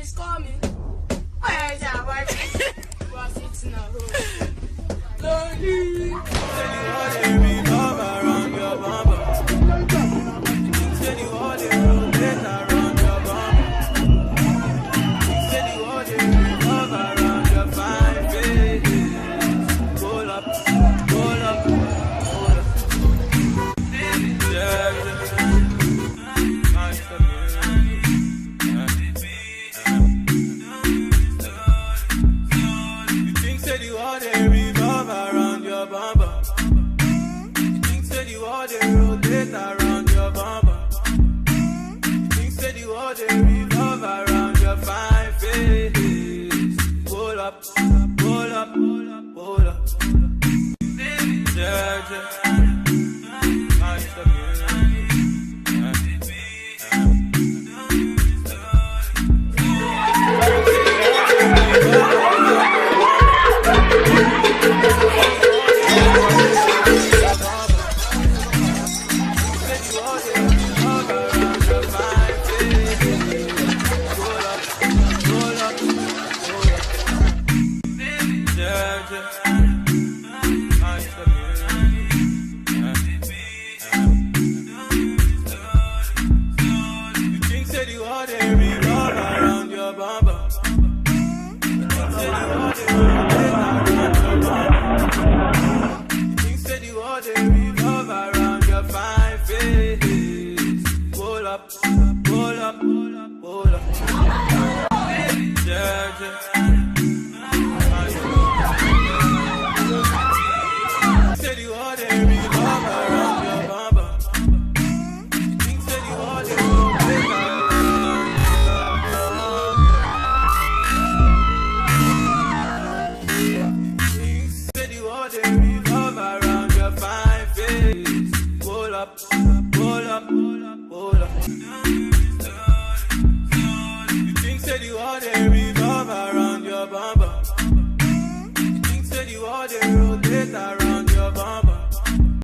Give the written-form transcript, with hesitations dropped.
is coming. Where is our wife? Was it in a hole? Lonely. Revolve around your bumper. Say the world rotate around your bumper. Say the world revolve around your fine face. Pull up, pull up, pull up. Yeah, you think say the world revolve around your bumper. You think say the world rotate around your bumper. You think say the world revolve around your fine face. Pull up, pull up, pull up. Yeah, yeah. Pull up, pull up, pull up.